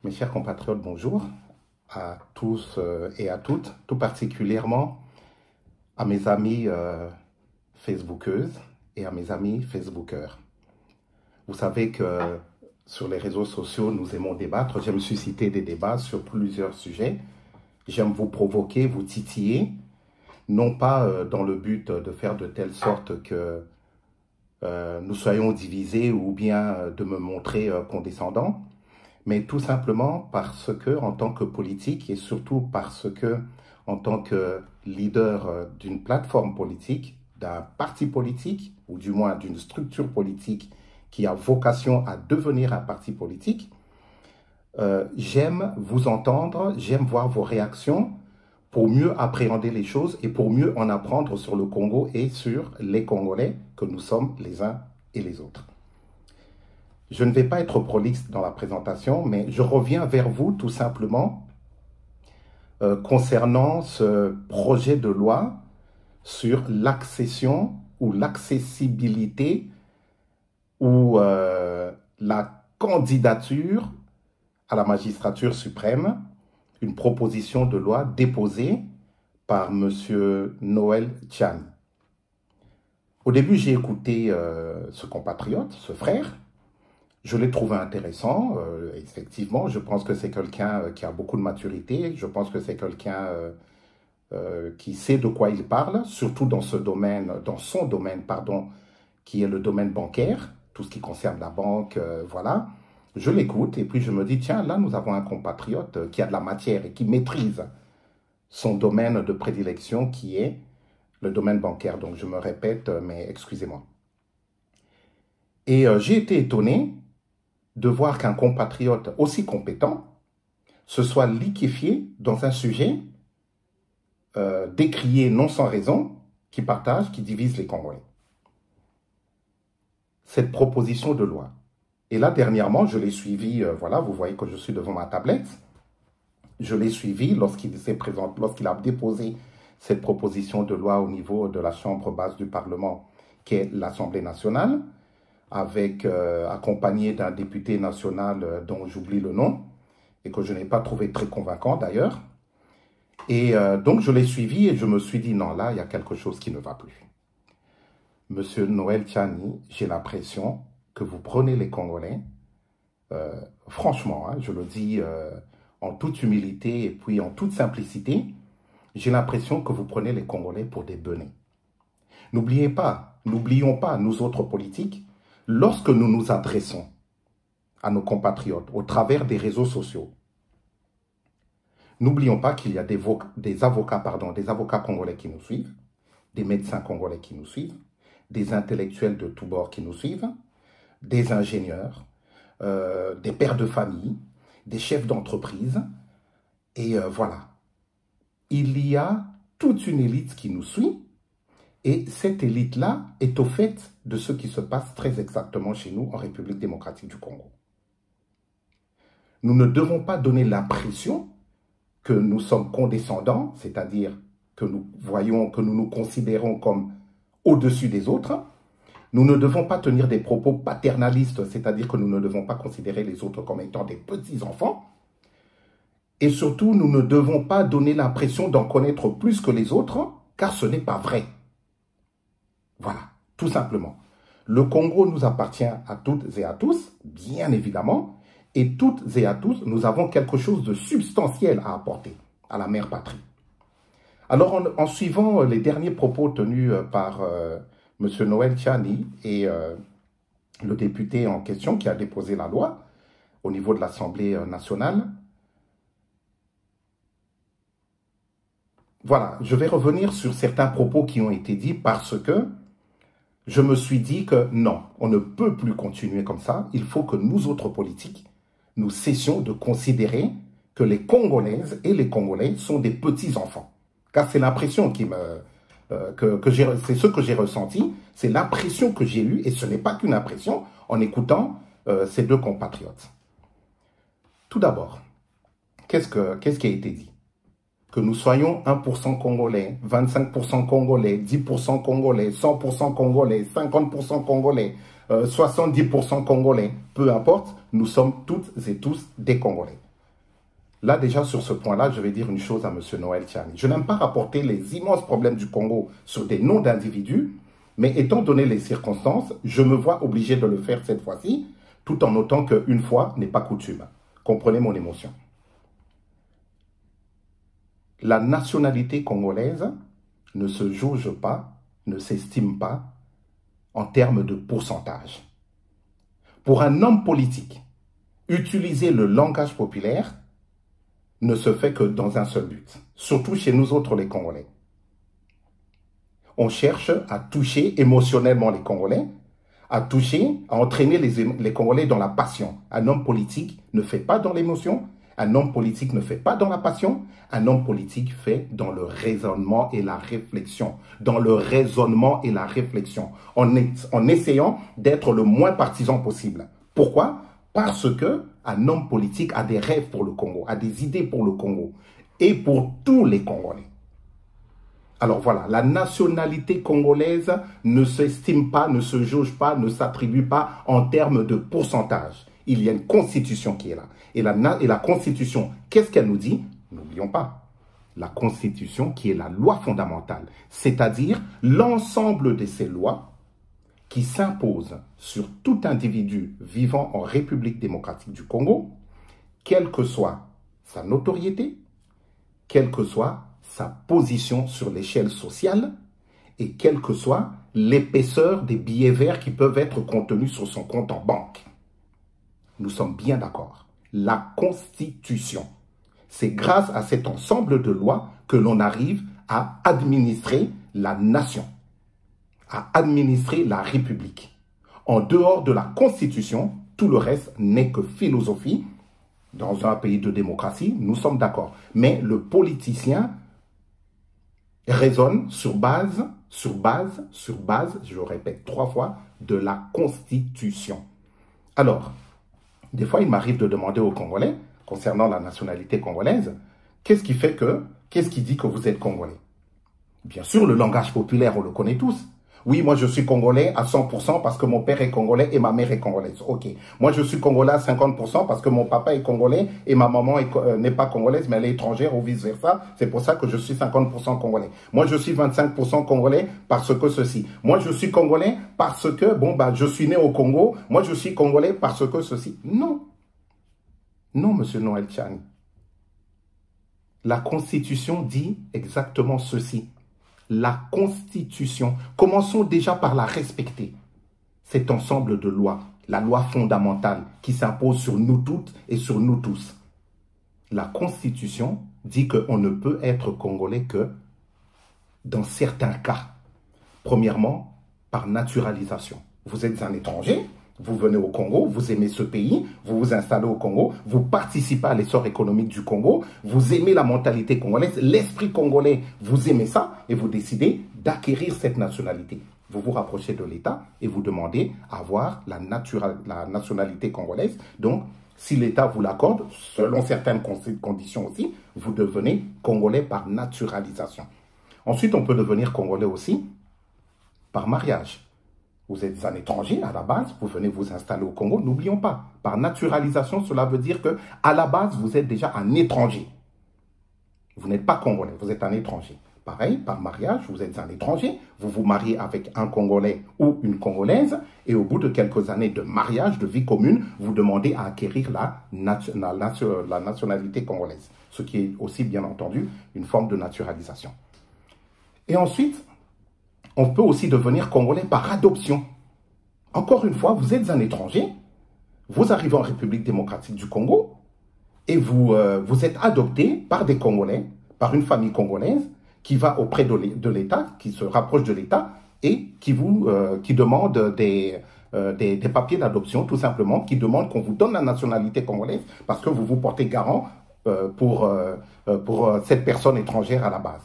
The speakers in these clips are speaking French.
Mes chers compatriotes, bonjour à tous et à toutes, tout particulièrement à mes amis facebookeuses et à mes amis facebookeurs. Vous savez que sur les réseaux sociaux, nous aimons débattre. J'aime susciter des débats sur plusieurs sujets. J'aime vous provoquer, vous titiller, non pas dans le but de faire de telle sorte que nous soyons divisés ou bien de me montrer condescendant, mais tout simplement parce que, en tant que politique, et surtout parce que, en tant que leader d'une plateforme politique, d'un parti politique, ou du moins d'une structure politique qui a vocation à devenir un parti politique, j'aime vous entendre, j'aime voir vos réactions pour mieux appréhender les choses et pour mieux en apprendre sur le Congo et sur les Congolais que nous sommes les uns et les autres. Je ne vais pas être prolixe dans la présentation, mais je reviens vers vous tout simplement concernant ce projet de loi sur l'accession ou l'accessibilité ou la candidature à la magistrature suprême, une proposition de loi déposée par M. Noël Tchani. Au début, j'ai écouté ce compatriote, ce frère. Je l'ai trouvé intéressant, effectivement. Je pense que c'est quelqu'un qui a beaucoup de maturité. Je pense que c'est quelqu'un qui sait de quoi il parle, surtout dans ce domaine, dans son domaine, pardon, qui est le domaine bancaire, tout ce qui concerne la banque, voilà. Je l'écoute et puis je me dis, tiens, là, nous avons un compatriote qui a de la matière et qui maîtrise son domaine de prédilection qui est le domaine bancaire. Donc, je me répète, mais excusez-moi. Et j'ai été étonné de voir qu'un compatriote aussi compétent se soit liquéfié dans un sujet décrié non sans raison, qui partage, qui divise les Congolais. Cette proposition de loi. Et là, dernièrement, je l'ai suivi, voilà, vous voyez que je suis devant ma tablette. Je l'ai suivi lorsqu'il s'est présenté, lorsqu'il a déposé cette proposition de loi au niveau de la chambre basse du Parlement, qui est l'Assemblée nationale, avec accompagné d'un député national dont j'oublie le nom, et que je n'ai pas trouvé très convaincant d'ailleurs. Et donc, je l'ai suivi et je me suis dit, non, là, il y a quelque chose qui ne va plus. Monsieur Noël Tchani, j'ai l'impression que vous prenez les Congolais, franchement, hein, je le dis en toute humilité et puis en toute simplicité, j'ai l'impression que vous prenez les Congolais pour des benets. N'oublions pas, nous autres politiques, lorsque nous nous adressons à nos compatriotes au travers des réseaux sociaux, n'oublions pas qu'il y a des avocats congolais qui nous suivent, des médecins congolais qui nous suivent, des intellectuels de tous bords qui nous suivent, des ingénieurs, des pères de famille, des chefs d'entreprise, et voilà. Il y a toute une élite qui nous suit, et cette élite-là est au fait de ce qui se passe très exactement chez nous en République démocratique du Congo. Nous ne devons pas donner l'impression que nous sommes condescendants, c'est-à-dire que nous voyons, que nous nous considérons comme au-dessus des autres. Nous ne devons pas tenir des propos paternalistes, c'est-à-dire que nous ne devons pas considérer les autres comme étant des petits-enfants. Et surtout, nous ne devons pas donner l'impression d'en connaître plus que les autres, car ce n'est pas vrai. Voilà, tout simplement. Le Congo nous appartient à toutes et à tous, bien évidemment, et toutes et à tous, nous avons quelque chose de substantiel à apporter à la mère patrie. Alors, en suivant les derniers propos tenus par M. Noël Tchani et le député en question qui a déposé la loi au niveau de l'Assemblée nationale, voilà, je vais revenir sur certains propos qui ont été dits parce que je me suis dit que non, on ne peut plus continuer comme ça. Il faut que nous autres politiques, nous cessions de considérer que les Congolaises et les Congolais sont des petits-enfants. Car c'est l'impression qui me... c'est ce que j'ai ressenti, c'est l'impression que j'ai eue, et ce n'est pas qu'une impression, en écoutant ces deux compatriotes. Tout d'abord, qu'est-ce qui a été dit? Que nous soyons 1% Congolais, 25% Congolais, 10% Congolais, 100% Congolais, 50% Congolais, 70% Congolais, peu importe, nous sommes toutes et tous des Congolais. Là, déjà, sur ce point-là, je vais dire une chose à M. Noël Tchani. Je n'aime pas rapporter les immenses problèmes du Congo sur des noms d'individus, mais étant donné les circonstances, je me vois obligé de le faire cette fois-ci, tout en notant qu'une fois n'est pas coutume. Comprenez mon émotion. La nationalité congolaise ne se jauge pas, ne s'estime pas en termes de pourcentage. Pour un homme politique, utiliser le langage populaire ne se fait que dans un seul but, surtout chez nous autres les Congolais. On cherche à toucher émotionnellement les Congolais, à entraîner les Congolais dans la passion. Un homme politique ne fait pas dans l'émotion, un homme politique ne fait pas dans la passion, un homme politique fait dans le raisonnement et la réflexion. Dans le raisonnement et la réflexion, en essayant d'être le moins partisan possible. Pourquoi? Parce qu'un homme politique a des rêves pour le Congo, a des idées pour le Congo et pour tous les Congolais. Alors voilà, la nationalité congolaise ne s'estime pas, ne se jauge pas, ne s'attribue pas en termes de pourcentage. Il y a une constitution qui est là. Et la constitution, qu'est-ce qu'elle nous dit? N'oublions pas, la constitution qui est la loi fondamentale, c'est-à-dire l'ensemble de ces lois qui s'imposent sur tout individu vivant en République démocratique du Congo, quelle que soit sa notoriété, quelle que soit sa position sur l'échelle sociale et quelle que soit l'épaisseur des billets verts qui peuvent être contenus sur son compte en banque. Nous sommes bien d'accord. La Constitution, c'est grâce à cet ensemble de lois que l'on arrive à administrer la nation, à administrer la République. En dehors de la Constitution, tout le reste n'est que philosophie. Dans un pays de démocratie, nous sommes d'accord. Mais le politicien raisonne sur base, je répète 3 fois, de la Constitution. Alors, des fois, il m'arrive de demander aux Congolais, concernant la nationalité congolaise, qu'est-ce qui dit que vous êtes Congolais? Bien sûr, le langage populaire, on le connaît tous. Oui, moi je suis Congolais à 100% parce que mon père est Congolais et ma mère est Congolaise. Ok. Moi je suis Congolais à 50% parce que mon papa est Congolais et ma maman n'est pas Congolaise mais elle est étrangère ou vice-versa. C'est pour ça que je suis 50% Congolais. Moi je suis 25% Congolais parce que ceci. Moi je suis Congolais parce que, je suis né au Congo. Moi je suis Congolais parce que ceci. Non. Non, monsieur Noël Tchani. La Constitution dit exactement ceci. La Constitution. Commençons déjà par la respecter. Cet ensemble de lois, la loi fondamentale qui s'impose sur nous toutes et sur nous tous. La Constitution dit qu'on ne peut être Congolais que dans certains cas. Premièrement, par naturalisation. Vous êtes un étranger, vous venez au Congo, vous aimez ce pays, vous vous installez au Congo, vous participez à l'essor économique du Congo, vous aimez la mentalité congolaise, l'esprit congolais, vous aimez ça et vous décidez d'acquérir cette nationalité. Vous vous rapprochez de l'État et vous demandez à avoir la nationalité congolaise. Donc, si l'État vous l'accorde, selon certaines conditions aussi, vous devenez Congolais par naturalisation. Ensuite, on peut devenir Congolais aussi par mariage. Vous êtes un étranger à la base, vous venez vous installer au Congo. N'oublions pas, par naturalisation, cela veut dire que à la base, vous êtes déjà un étranger. Vous n'êtes pas Congolais, vous êtes un étranger. Pareil, par mariage, vous êtes un étranger, vous vous mariez avec un Congolais ou une Congolaise, et au bout de quelques années de mariage, de vie commune, vous demandez à acquérir la nationalité congolaise, ce qui est aussi, bien entendu, une forme de naturalisation. Et ensuite, on peut aussi devenir Congolais par adoption. Encore une fois, vous êtes un étranger, vous arrivez en République démocratique du Congo, et vous êtes adopté par des Congolais, par une famille congolaise, qui va auprès de l'État, qui se rapproche de l'État, et qui demande des papiers d'adoption, tout simplement, qui demande qu'on vous donne la nationalité congolaise, parce que vous vous portez garant pour cette personne étrangère à la base.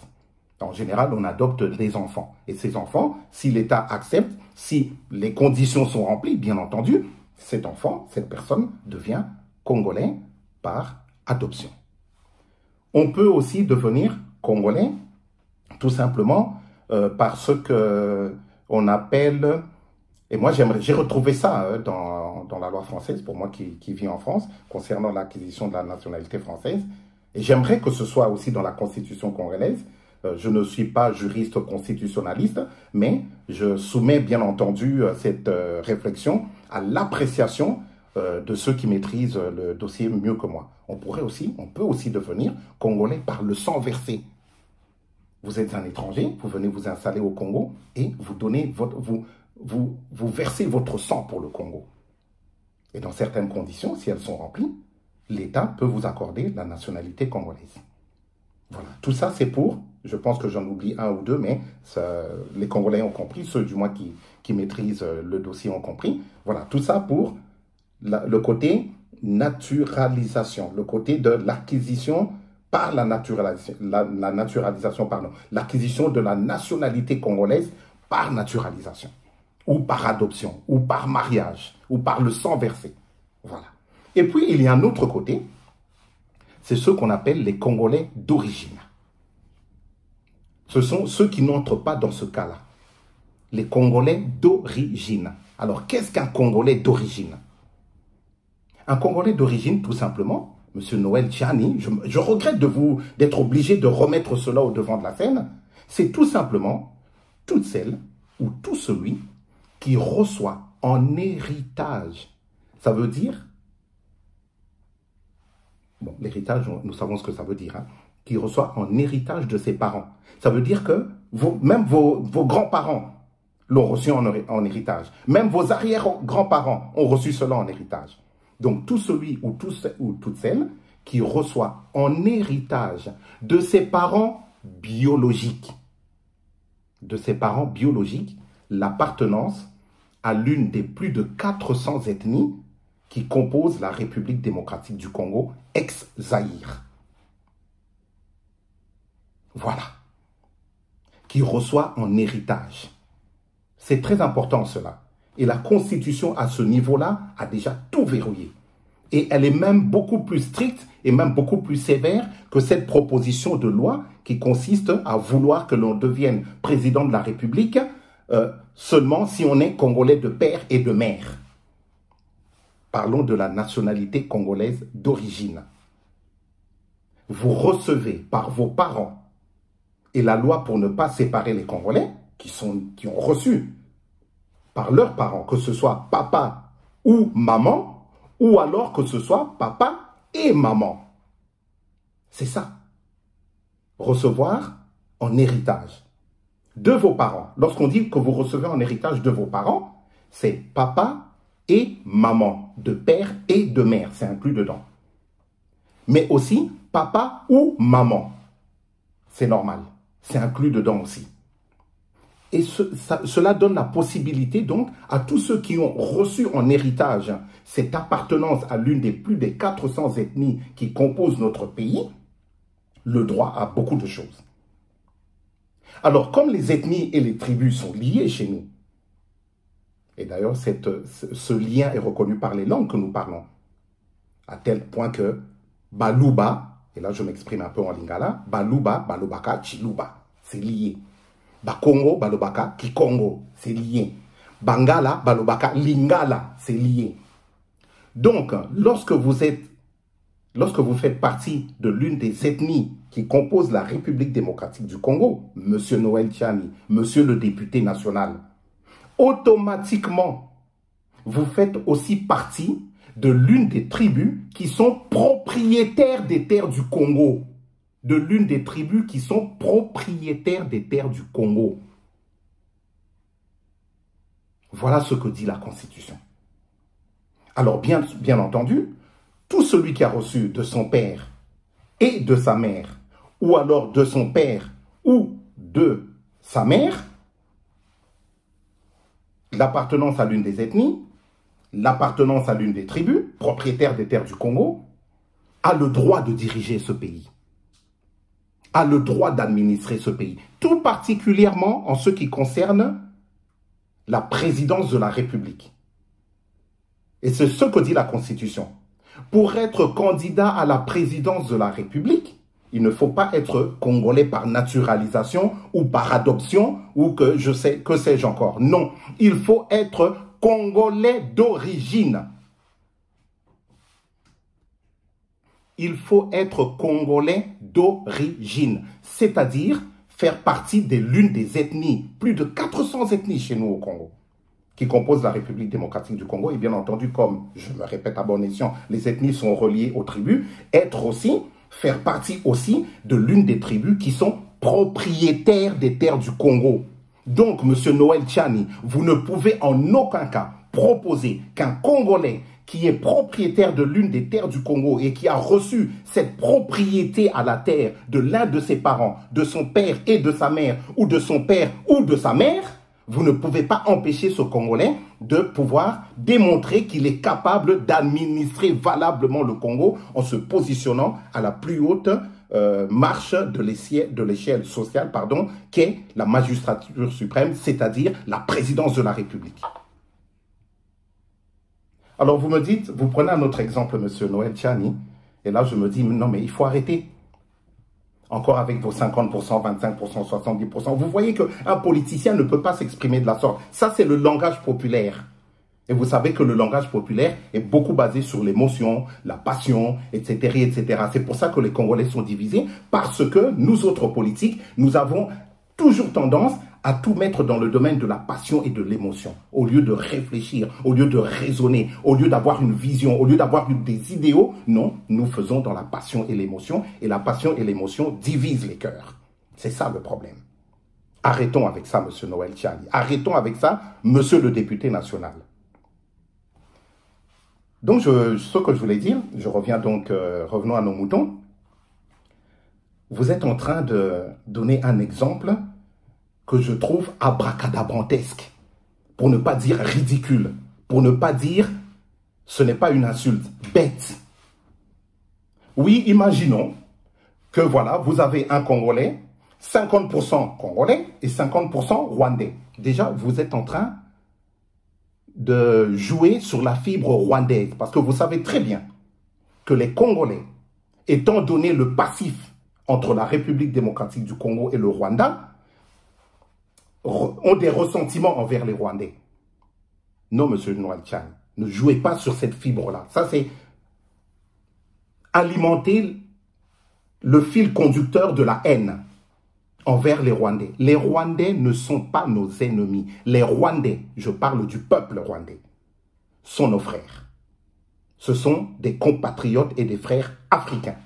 En général, on adopte des enfants. Et ces enfants, si l'État accepte, si les conditions sont remplies, bien entendu, cet enfant, cette personne devient Congolais par adoption. On peut aussi devenir Congolais tout simplement parce qu'on appelle, et moi j'ai retrouvé ça dans la loi française, pour moi qui vis en France, concernant l'acquisition de la nationalité française, Et j'aimerais que ce soit aussi dans la Constitution congolaise. Je ne suis pas juriste constitutionnaliste, mais je soumets bien entendu cette réflexion à l'appréciation de ceux qui maîtrisent le dossier mieux que moi. On peut aussi devenir Congolais par le sang versé. Vous êtes un étranger, vous venez vous installer au Congo et vous versez votre sang pour le Congo. Et dans certaines conditions, si elles sont remplies, l'État peut vous accorder la nationalité congolaise. Voilà, tout ça c'est pour, je pense que j'en oublie un ou deux, mais ça, les Congolais ont compris, ceux du moins qui maîtrisent le dossier ont compris. Voilà, tout ça pour le côté naturalisation, le côté de l'acquisition par la naturalisation, l'acquisition de la nationalité congolaise par naturalisation, ou par adoption, ou par mariage, ou par le sang versé. Voilà. Et puis, il y a un autre côté, c'est ceux qu'on appelle les Congolais d'origine. Ce sont ceux qui n'entrent pas dans ce cas-là. Les Congolais d'origine. Alors, qu'est-ce qu'un Congolais d'origine? Un Congolais d'origine, tout simplement, Monsieur Noël Tchani, je regrette d'être obligé de remettre cela au devant de la scène, c'est tout simplement toute celle ou tout celui qui reçoit en héritage. Ça veut dire, bon, l'héritage, nous savons ce que ça veut dire, hein, qui reçoit en héritage de ses parents. Ça veut dire que même vos grands-parents l'ont reçu en héritage. Même vos arrière-grands-parents ont reçu cela en héritage. Donc, tout celui ou toute celle qui reçoit en héritage de ses parents biologiques, l'appartenance à l'une des plus de 400 ethnies qui composent la République démocratique du Congo, ex-Zaïre. Voilà. Qui reçoit en héritage. C'est très important cela. Et la Constitution, à ce niveau-là, a déjà tout verrouillé. Et elle est même beaucoup plus stricte et même beaucoup plus sévère que cette proposition de loi qui consiste à vouloir que l'on devienne président de la République seulement si on est Congolais de père et de mère. Parlons de la nationalité congolaise d'origine. Vous recevez par vos parents et la loi pour ne pas séparer les Congolais qui ont reçu par leurs parents, que ce soit papa ou maman, ou alors que ce soit papa et maman. C'est ça. Recevoir en héritage de vos parents. Lorsqu'on dit que vous recevez en héritage de vos parents, c'est papa et maman, de père et de mère, c'est inclus dedans. Mais aussi papa ou maman, c'est normal, c'est inclus dedans aussi. Et cela donne la possibilité donc à tous ceux qui ont reçu en héritage cette appartenance à l'une des plus des 400 ethnies qui composent notre pays, le droit à beaucoup de choses. Alors, comme les ethnies et les tribus sont liées chez nous, et d'ailleurs ce lien est reconnu par les langues que nous parlons, à tel point que Baluba, et là je m'exprime un peu en lingala, Baluba, Balobaka, Chiluba, c'est lié. Bakongo, Balobaka, Kikongo, c'est lié. Bangala, Balobaka, Lingala, c'est lié. Donc, lorsque vous faites partie de l'une des ethnies qui composent la République démocratique du Congo, Monsieur Noël Tchani, Monsieur le député national, automatiquement, vous faites aussi partie de l'une des tribus qui sont propriétaires des terres du Congo. De l'une des tribus qui sont propriétaires des terres du Congo. Voilà ce que dit la Constitution. Alors, bien entendu, tout celui qui a reçu de son père et de sa mère, ou alors de son père ou de sa mère, l'appartenance à l'une des ethnies, l'appartenance à l'une des tribus, propriétaires des terres du Congo, a le droit de diriger ce pays. A le droit d'administrer ce pays, tout particulièrement en ce qui concerne la présidence de la République. Et c'est ce que dit la Constitution. Pour être candidat à la présidence de la République, il ne faut pas être congolais par naturalisation ou par adoption ou que sais-je encore. Non, il faut être congolais d'origine. il faut être congolais d'origine, c'est-à-dire faire partie de l'une des ethnies, plus de 400 ethnies chez nous au Congo, qui composent la République démocratique du Congo. Et bien entendu, comme je me répète à bon escient, les ethnies sont reliées aux tribus, faire partie aussi de l'une des tribus qui sont propriétaires des terres du Congo. Donc, M. Noël Tchani, vous ne pouvez en aucun cas proposer qu'un Congolais qui est propriétaire de l'une des terres du Congo et qui a reçu cette propriété à la terre de l'un de ses parents, de son père et de sa mère, ou de son père ou de sa mère, vous ne pouvez pas empêcher ce Congolais de pouvoir démontrer qu'il est capable d'administrer valablement le Congo en se positionnant à la plus haute marche de l'échelle sociale, qu'est la magistrature suprême, c'est-à-dire la présidence de la République. Alors vous me dites, vous prenez un autre exemple, M. Noël Tchani, et là je me dis, non mais il faut arrêter. Encore avec vos 50%, 25%, 70%. Vous voyez qu'un politicien ne peut pas s'exprimer de la sorte. Ça, c'est le langage populaire. Et vous savez que le langage populaire est beaucoup basé sur l'émotion, la passion, etc., etc. C'est pour ça que les Congolais sont divisés, parce que nous autres politiques, nous avons toujours tendance à tout mettre dans le domaine de la passion et de l'émotion, au lieu de réfléchir, au lieu de raisonner, au lieu d'avoir une vision, au lieu d'avoir des idéaux. Non, nous faisons dans la passion et l'émotion, et la passion et l'émotion divisent les cœurs. C'est ça le problème. Arrêtons avec ça, M. Noël Tchani. Arrêtons avec ça, Monsieur le député national. Donc, ce que je voulais dire, je reviens donc, revenons à nos moutons. Vous êtes en train de donner un exemple que je trouve abracadabrantesque, pour ne pas dire ridicule, pour ne pas dire, ce n'est pas une insulte, bête. Oui, imaginons que voilà, vous avez un Congolais, 50% Congolais et 50% Rwandais. Déjà, vous êtes en train de jouer sur la fibre rwandaise, parce que vous savez très bien que les Congolais, étant donné le passif entre la République démocratique du Congo et le Rwanda, ont des ressentiments envers les Rwandais. Non, M. Noël Tchani, ne jouez pas sur cette fibre-là. Ça, c'est alimenter le fil conducteur de la haine envers les Rwandais. Les Rwandais ne sont pas nos ennemis. Les Rwandais, je parle du peuple rwandais, sont nos frères. Ce sont des compatriotes et des frères africains.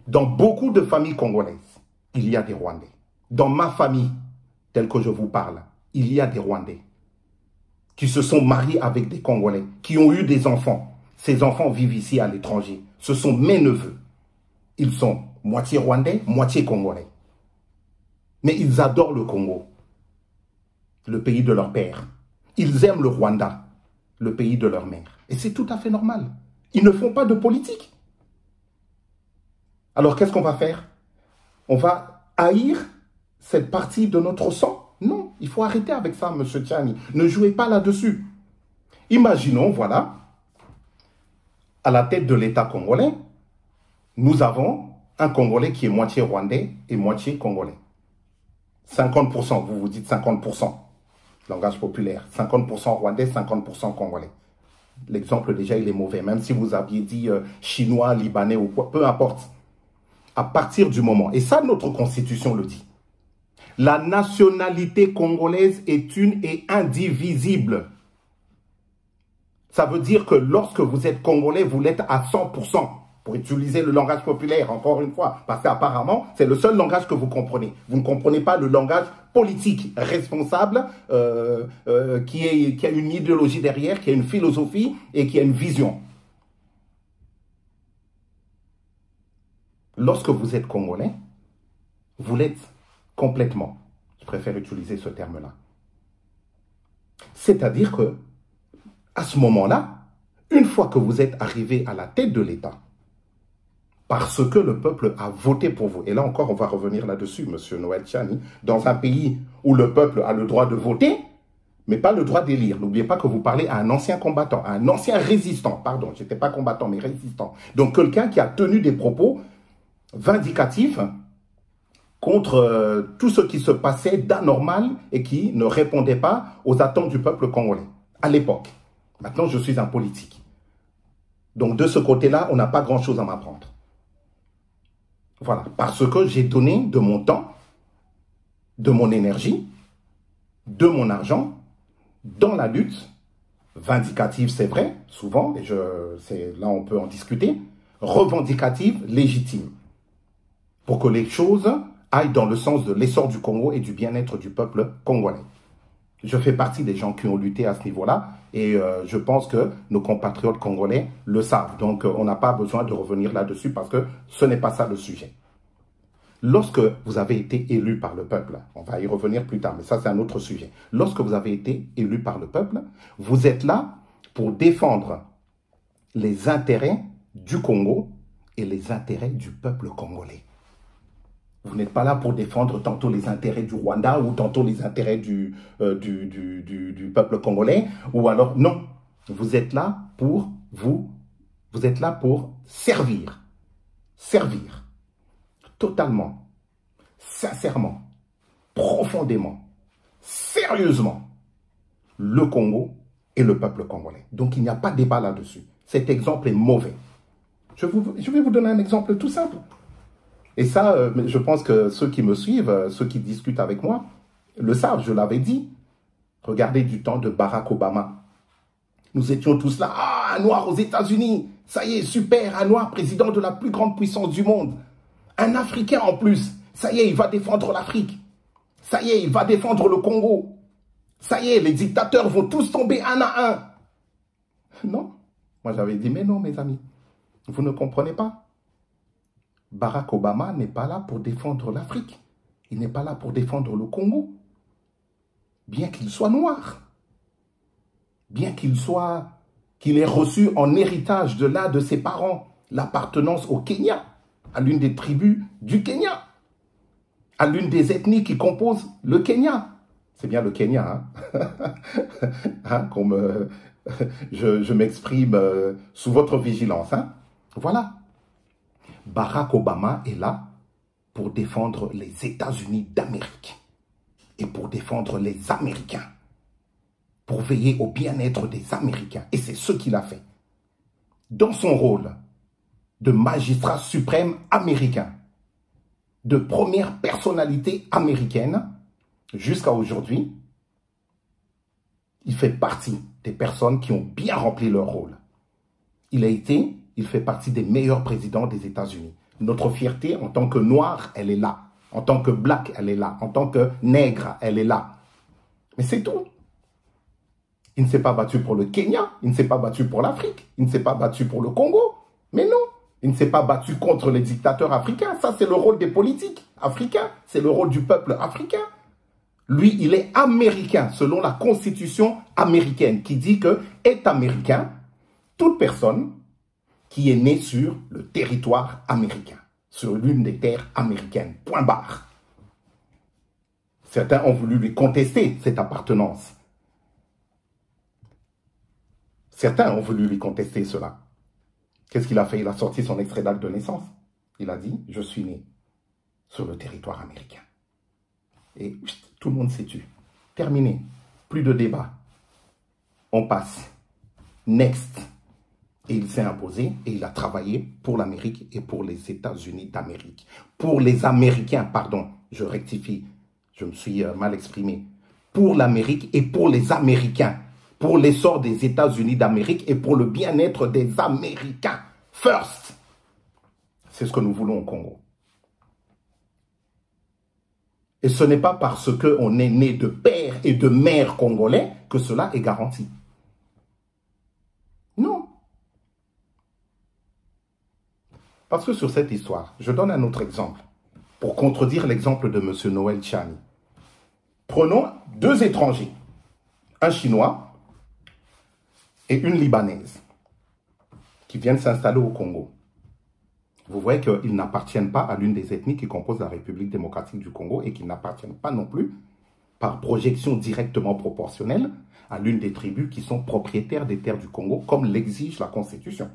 Dans beaucoup de familles congolaises, il y a des Rwandais. Dans ma famille, telle que je vous parle, il y a des Rwandais qui se sont mariés avec des Congolais, qui ont eu des enfants. Ces enfants vivent ici à l'étranger. Ce sont mes neveux. Ils sont moitié Rwandais, moitié Congolais. Mais ils adorent le Congo, le pays de leur père. Ils aiment le Rwanda, le pays de leur mère. Et c'est tout à fait normal. Ils ne font pas de politique. Alors qu'est-ce qu'on va faire? On va haïr cette partie de notre sang? Non, il faut arrêter avec ça, M. Tchani. Ne jouez pas là-dessus. Imaginons, voilà, à la tête de l'État congolais, nous avons un Congolais qui est moitié rwandais et moitié congolais. 50%, vous vous dites 50%, langage populaire. 50% rwandais, 50% congolais. L'exemple déjà, il est mauvais. Même si vous aviez dit chinois, libanais ou quoi, peu importe. À partir du moment, et ça notre constitution le dit, la nationalité congolaise est une et indivisible. Ça veut dire que lorsque vous êtes congolais, vous l'êtes à 100%. Pour utiliser le langage populaire, encore une fois, parce qu'apparemment, c'est le seul langage que vous comprenez. Vous ne comprenez pas le langage politique responsable qui a une idéologie derrière, qui a une philosophie et qui a une vision. Lorsque vous êtes congolais, vous l'êtes complètement. Je préfère utiliser ce terme-là. C'est-à-dire que, à ce moment-là, une fois que vous êtes arrivé à la tête de l'État, parce que le peuple a voté pour vous, et là encore on va revenir là-dessus, M. Noël Tchani, dans un pays où le peuple a le droit de voter, mais pas le droit d'élire. N'oubliez pas que vous parlez à un ancien combattant, à un ancien résistant, pardon, je n'étais pas combattant, mais résistant. Donc quelqu'un qui a tenu des propos vindicatif contre tout ce qui se passait d'anormal et qui ne répondait pas aux attentes du peuple congolais à l'époque. Maintenant, je suis un politique. Donc de ce côté-là, on n'a pas grand-chose à m'apprendre. Voilà, parce que j'ai donné de mon temps, de mon énergie, de mon argent, dans la lutte, vindicative c'est vrai, souvent, et là on peut en discuter, revendicative, légitime, pour que les choses aillent dans le sens de l'essor du Congo et du bien-être du peuple congolais. Je fais partie des gens qui ont lutté à ce niveau-là et je pense que nos compatriotes congolais le savent. Donc on n'a pas besoin de revenir là-dessus parce que ce n'est pas ça le sujet. Lorsque vous avez été élu par le peuple, on va y revenir plus tard, mais ça c'est un autre sujet. Lorsque vous avez été élu par le peuple, vous êtes là pour défendre les intérêts du Congo et les intérêts du peuple congolais. Vous n'êtes pas là pour défendre tantôt les intérêts du Rwanda ou tantôt les intérêts du peuple congolais, ou alors non. Vous êtes là pour vous êtes là pour servir totalement, sincèrement, profondément, sérieusement le Congo et le peuple congolais. Donc il n'y a pas de débat là-dessus. Cet exemple est mauvais. Je vais vous donner un exemple tout simple. Et ça, je pense que ceux qui me suivent, ceux qui discutent avec moi, le savent, je l'avais dit. Regardez du temps de Barack Obama. Nous étions tous là, ah, un noir aux États-Unis, ça y est, super, un noir président de la plus grande puissance du monde. Un Africain en plus, ça y est, il va défendre l'Afrique. Ça y est, il va défendre le Congo. Ça y est, les dictateurs vont tous tomber un à un. Non, moi j'avais dit, mais non mes amis, vous ne comprenez pas. Barack Obama n'est pas là pour défendre l'Afrique. Il n'est pas là pour défendre le Congo. Bien qu'il soit noir. Bien qu'il ait reçu en héritage de l'un de ses parents l'appartenance au Kenya, à l'une des tribus du Kenya, à l'une des ethnies qui composent le Kenya. C'est bien le Kenya, hein? Je m'exprime sous votre vigilance. Hein? Voilà. Barack Obama est là pour défendre les États-Unis d'Amérique et pour défendre les Américains, pour veiller au bien-être des Américains. Et c'est ce qu'il a fait. Dans son rôle de magistrat suprême américain, de première personnalité américaine, jusqu'à aujourd'hui, il fait partie des personnes qui ont bien rempli leur rôle. Il fait partie des meilleurs présidents des États-Unis. Notre fierté en tant que noir, elle est là. En tant que black, elle est là. En tant que nègre, elle est là. Mais c'est tout. Il ne s'est pas battu pour le Kenya, il ne s'est pas battu pour l'Afrique, il ne s'est pas battu pour le Congo. Mais non, il ne s'est pas battu contre les dictateurs africains. Ça, c'est le rôle des politiques africains. C'est le rôle du peuple africain. Lui, il est américain, selon la constitution américaine, qui dit que est américain toute personne qui est née sur le territoire américain, sur l'une des terres américaines. Point barre. Certains ont voulu lui contester cette appartenance. Certains ont voulu lui contester cela. Qu'est-ce qu'il a fait? Il a sorti son extrait d'acte de naissance. Il a dit, je suis né sur le territoire américain. Et tout le monde s'est tu. Terminé. Plus de débat. On passe. Next. Et il s'est imposé et il a travaillé pour l'Amérique et pour les États-Unis d'Amérique. Pour les Américains, pardon, je rectifie, je me suis mal exprimé. Pour l'Amérique et pour les Américains. Pour l'essor des États-Unis d'Amérique et pour le bien-être des Américains. First. C'est ce que nous voulons au Congo. Et ce n'est pas parce qu'on est né de père et de mère congolais que cela est garanti. Non. Parce que sur cette histoire, je donne un autre exemple pour contredire l'exemple de M. Noël Tchani. Prenons deux étrangers, un Chinois et une Libanaise, qui viennent s'installer au Congo. Vous voyez qu'ils n'appartiennent pas à l'une des ethnies qui composent la République démocratique du Congo et qu'ils n'appartiennent pas non plus, par projection directement proportionnelle, à l'une des tribus qui sont propriétaires des terres du Congo, comme l'exige la Constitution.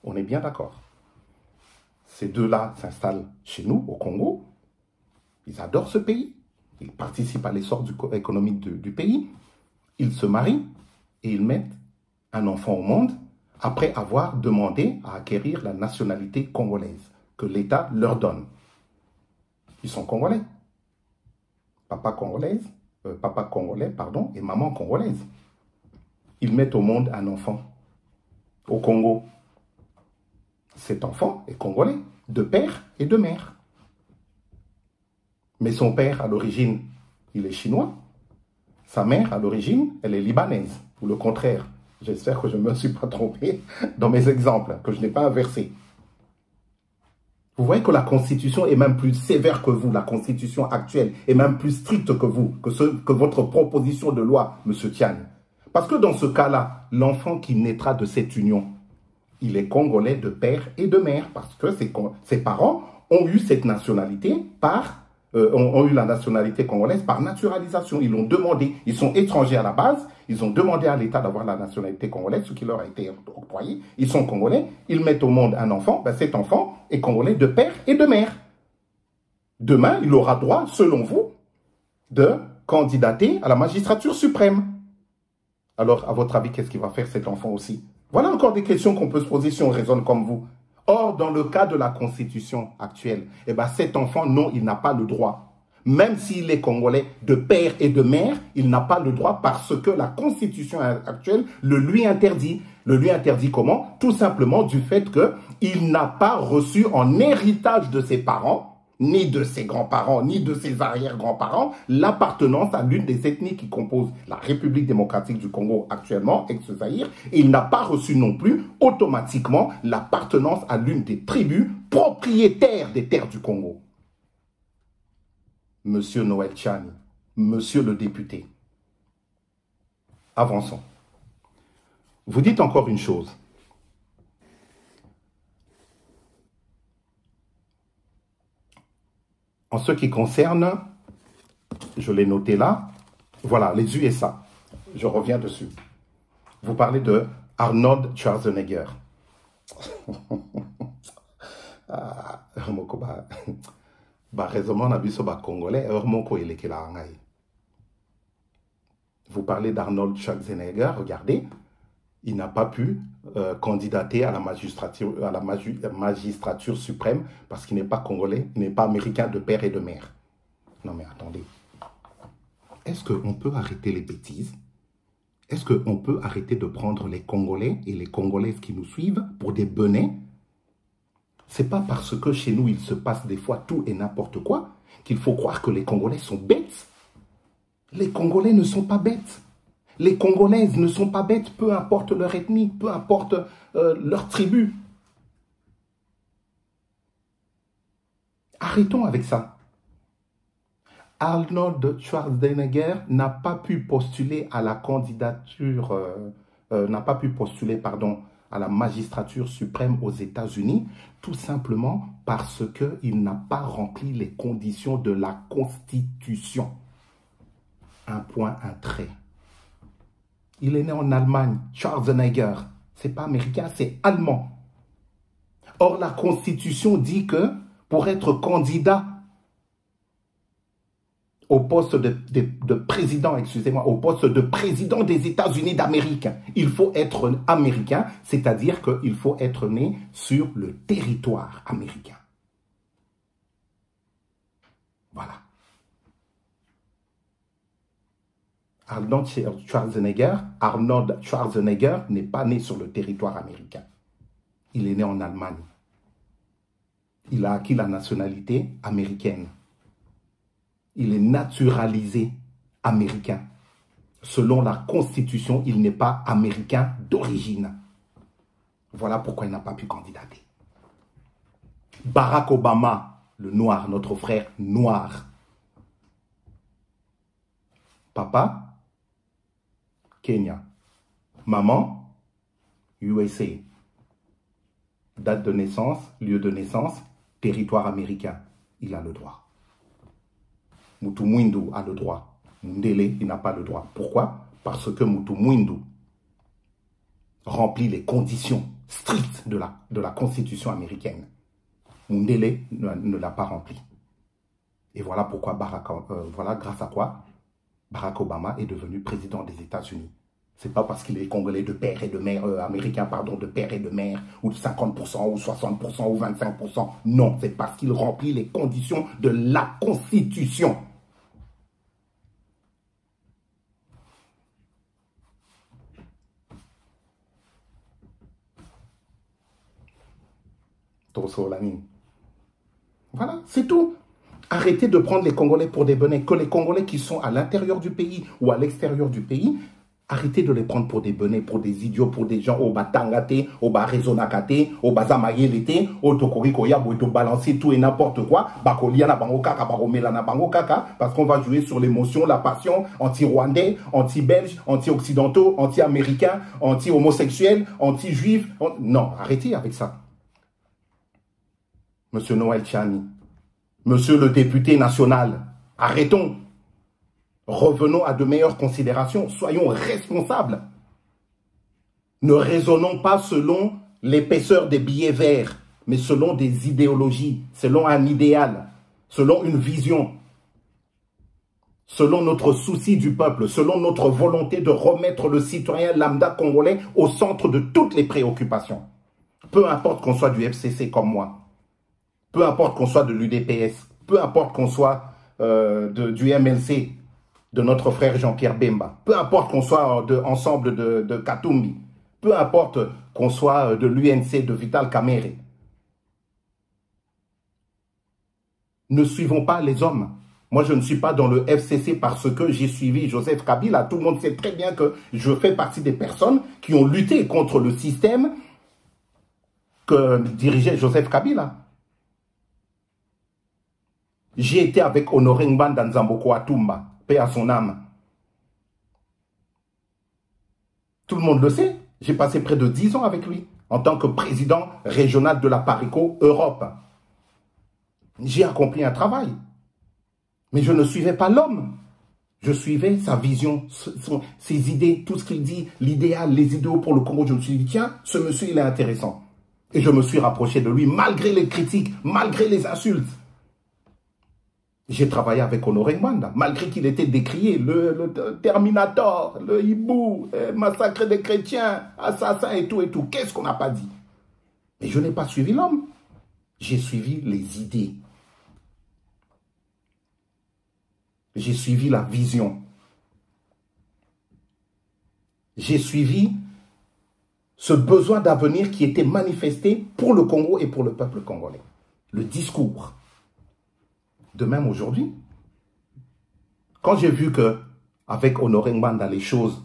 On est bien d'accord. Ces deux-là s'installent chez nous, au Congo. Ils adorent ce pays. Ils participent à l'essor économique du pays. Ils se marient et ils mettent un enfant au monde après avoir demandé à acquérir la nationalité congolaise que l'État leur donne. Ils sont congolais. Papa congolais, pardon, et maman congolaise. Ils mettent au monde un enfant au Congo. Cet enfant est congolais, de père et de mère. Mais son père, à l'origine, il est chinois. Sa mère, à l'origine, elle est libanaise, ou le contraire. J'espère que je ne me suis pas trompé dans mes exemples, que je n'ai pas inversé. Vous voyez que la Constitution est même plus sévère que vous, la Constitution actuelle est même plus stricte que vous, que votre proposition de loi, M. Tian. Parce que dans ce cas-là, l'enfant qui naîtra de cette union, il est congolais de père et de mère, parce que ses parents ont eu cette nationalité ont eu la nationalité congolaise par naturalisation. Ils l'ont demandé, ils sont étrangers à la base, ils ont demandé à l'État d'avoir la nationalité congolaise, ce qui leur a été octroyé. Ils sont congolais, ils mettent au monde un enfant, ben cet enfant est congolais de père et de mère. Demain, il aura droit, selon vous, de candidater à la magistrature suprême. Alors, à votre avis, qu'est-ce qu'il va faire cet enfant aussi? Voilà encore des questions qu'on peut se poser si on raisonne comme vous. Or, dans le cas de la Constitution actuelle, eh ben, cet enfant, non, il n'a pas le droit. Même s'il est congolais de père et de mère, il n'a pas le droit parce que la Constitution actuelle le lui interdit. Le lui interdit comment? Tout simplement du fait qu'il n'a pas reçu en héritage de ses parents, ni de ses grands-parents, ni de ses arrière-grands-parents, l'appartenance à l'une des ethnies qui composent la République démocratique du Congo actuellement, ex-Zaïre, et il n'a pas reçu non plus automatiquement l'appartenance à l'une des tribus propriétaires des terres du Congo. Monsieur Noël Tchani, monsieur le député, avançons. Vous dites encore une chose. En ce qui concerne, je l'ai noté là, voilà, les USA. Je reviens dessus. Vous parlez de Arnold Schwarzenegger. Vous parlez d'Arnold Schwarzenegger, regardez, il n'a pas pu candidater à la magistrature suprême parce qu'il n'est pas congolais, il n'est pas américain de père et de mère. Non mais attendez, est-ce qu'on peut arrêter les bêtises? Est-ce qu'on peut arrêter de prendre les Congolais et les Congolaises qui nous suivent pour des benets? C'est pas parce que chez nous il se passe des fois tout et n'importe quoi qu'il faut croire que les Congolais sont bêtes. Les Congolais ne sont pas bêtes. Les Congolaises ne sont pas bêtes, peu importe leur ethnie, peu importe leur tribu. Arrêtons avec ça. Arnold Schwarzenegger n'a pas pu postuler à la candidature, à la magistrature suprême aux États-Unis, tout simplement parce qu'il n'a pas rempli les conditions de la Constitution. Un point, un trait. Il est né en Allemagne, Schwarzenegger. Ce n'est pas américain, c'est allemand. Or, la Constitution dit que pour être candidat au poste de président, excusez-moi, au poste de président des États-Unis d'Amérique, il faut être américain, c'est-à-dire qu'il faut être né sur le territoire américain. Voilà. Arnold Schwarzenegger n'est pas né sur le territoire américain. Il est né en Allemagne. Il a acquis la nationalité américaine. Il est naturalisé américain. Selon la Constitution, il n'est pas américain d'origine. Voilà pourquoi il n'a pas pu candidater. Barack Obama, le noir, notre frère noir. Papa, Kenya. Maman, USA. Date de naissance, lieu de naissance, territoire américain. Il a le droit. Moutou Mwindu a le droit. Mundele, il n'a pas le droit. Pourquoi? Parce que Moutou Mwindu remplit les conditions strictes de la Constitution américaine. Mundele ne l'a pas rempli. Et voilà pourquoi grâce à quoi Barack Obama est devenu président des États-Unis. C'est pas parce qu'il est congolais de père et de mère, américain, pardon, de père et de mère, ou de 50%, ou 60%, ou 25%. Non, c'est parce qu'il remplit les conditions de la Constitution. Voilà, c'est tout. Arrêtez de prendre les Congolais pour des benets. Que les Congolais qui sont à l'intérieur du pays ou à l'extérieur du pays, arrêtez de les prendre pour des benets, pour des idiots, pour des gens au batangate, au barezonakate, au bazamayelete, au tokorikoya, au balancer tout et n'importe quoi, bakolia na bango kaka, baromela na bango kaka, parce qu'on va jouer sur l'émotion, la passion, anti-rwandais, anti-belges, anti-occidentaux, anti-américains, anti-homosexuels, anti-juifs. Non, arrêtez avec ça. Monsieur Noël Tchani, monsieur le député national, arrêtons. Revenons à de meilleures considérations. Soyons responsables. Ne raisonnons pas selon l'épaisseur des billets verts, mais selon des idéologies, selon un idéal, selon une vision, selon notre souci du peuple, selon notre volonté de remettre le citoyen lambda congolais au centre de toutes les préoccupations. Peu importe qu'on soit du FCC comme moi, peu importe qu'on soit de l'UDPS, peu importe qu'on soit du MLC, de notre frère Jean-Pierre Bemba, peu importe qu'on soit ensemble de Katumbi, peu importe qu'on soit de l'UNC de Vital Kamerhe. Ne suivons pas les hommes. Moi, je ne suis pas dans le FCC parce que j'ai suivi Joseph Kabila. Tout le monde sait très bien que je fais partie des personnes qui ont lutté contre le système que dirigeait Joseph Kabila. J'ai été avec Honoré Ngbanda Nzamboko Atumba, paix à son âme. Tout le monde le sait. J'ai passé près de 10 ans avec lui en tant que président régional de la Parico Europe. J'ai accompli un travail. Mais je ne suivais pas l'homme. Je suivais sa vision, ses idées, tout ce qu'il dit, l'idéal, les idéaux pour le Congo. Je me suis dit, tiens, ce monsieur, il est intéressant. Et je me suis rapproché de lui, malgré les critiques, malgré les insultes. J'ai travaillé avec Honoré Ngbanda, malgré qu'il était décrié, le Terminator, le hibou, massacre des chrétiens, assassin et tout et tout. Qu'est-ce qu'on n'a pas dit? Mais je n'ai pas suivi l'homme. J'ai suivi les idées. J'ai suivi la vision. J'ai suivi ce besoin d'avenir qui était manifesté pour le Congo et pour le peuple congolais. Le discours. De même aujourd'hui, quand j'ai vu que avec Honoré Ngbanda, les choses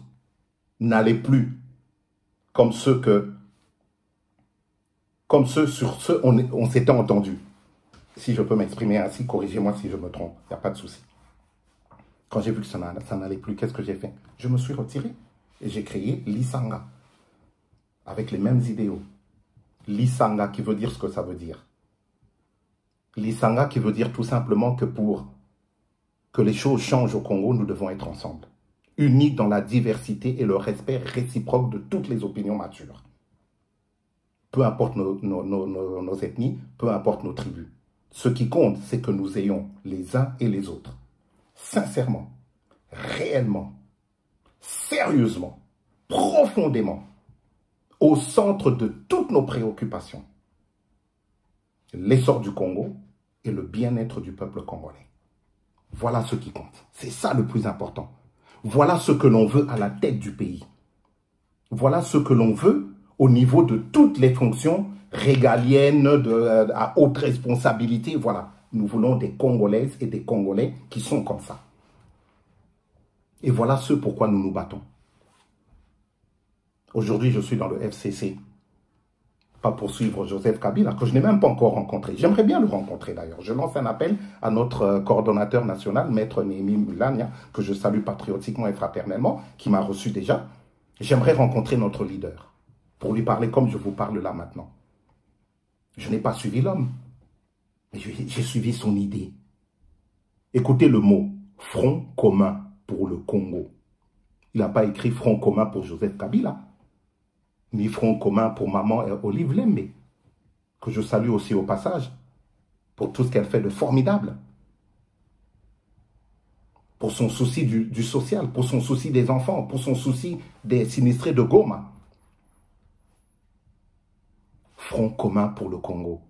n'allaient plus comme ceux sur ceux on s'était entendu. Si je peux m'exprimer ainsi, corrigez-moi si je me trompe, il n'y a pas de souci. Quand j'ai vu que ça n'allait plus, qu'est-ce que j'ai fait? Je me suis retiré et j'ai créé l'Isanga avec les mêmes idéaux. L'Isanga qui veut dire ce que ça veut dire. L'Isanga qui veut dire tout simplement que pour que les choses changent au Congo, nous devons être ensemble. Unis dans la diversité et le respect réciproque de toutes les opinions matures. Peu importe nos ethnies, peu importe nos tribus. Ce qui compte, c'est que nous ayons les uns et les autres. Sincèrement, réellement, sérieusement, profondément, au centre de toutes nos préoccupations. L'essor du Congo et le bien-être du peuple congolais. Voilà ce qui compte. C'est ça le plus important. Voilà ce que l'on veut à la tête du pays. Voilà ce que l'on veut au niveau de toutes les fonctions régaliennes, à haute responsabilité. Voilà. Nous voulons des Congolaises et des Congolais qui sont comme ça. Et voilà ce pourquoi nous nous battons. Aujourd'hui, je suis dans le FCC. Pas pour suivre Joseph Kabila, que je n'ai même pas encore rencontré. J'aimerais bien le rencontrer d'ailleurs. Je lance un appel à notre coordonnateur national, Maître Néhémie Mulania, que je salue patriotiquement et fraternellement, qui m'a reçu déjà. J'aimerais rencontrer notre leader, pour lui parler comme je vous parle là maintenant. Je n'ai pas suivi l'homme, mais j'ai suivi son idée. Écoutez le mot, front commun pour le Congo. Il n'a pas écrit front commun pour Joseph Kabila, ni front commun pour maman Olive Lembe, que je salue aussi au passage, pour tout ce qu'elle fait de formidable. pour son souci du social, pour son souci des enfants, pour son souci des sinistrés de Goma. Front commun pour le Congo.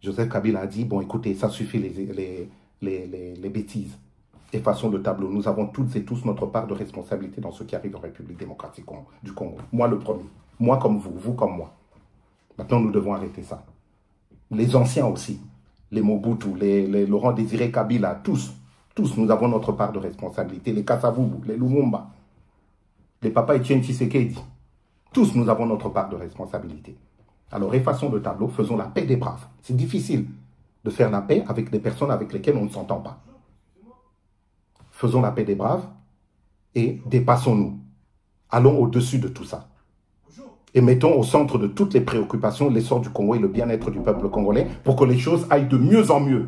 Joseph Kabila a dit, bon écoutez, ça suffit les bêtises. Effaçons le tableau. Nous avons toutes et tous notre part de responsabilité dans ce qui arrive en République démocratique du Congo. Moi le premier. Moi comme vous, vous comme moi. Maintenant nous devons arrêter ça. Les anciens aussi. Les Mobutu, les Laurent Désiré Kabila, tous nous avons notre part de responsabilité. Les Kasavubu, les Lumumba, les Papa Etienne Tshisekedi. Tous nous avons notre part de responsabilité. Alors effaçons le tableau, faisons la paix des braves. C'est difficile de faire la paix avec des personnes avec lesquelles on ne s'entend pas. Faisons la paix des braves et dépassons-nous. Allons au-dessus de tout ça. Et mettons au centre de toutes les préoccupations l'essor du Congo et le bien-être du peuple congolais pour que les choses aillent de mieux en mieux.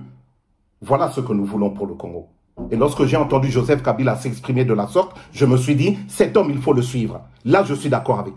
Voilà ce que nous voulons pour le Congo. Et lorsque j'ai entendu Joseph Kabila s'exprimer de la sorte, je me suis dit, cet homme, il faut le suivre. Là, je suis d'accord avec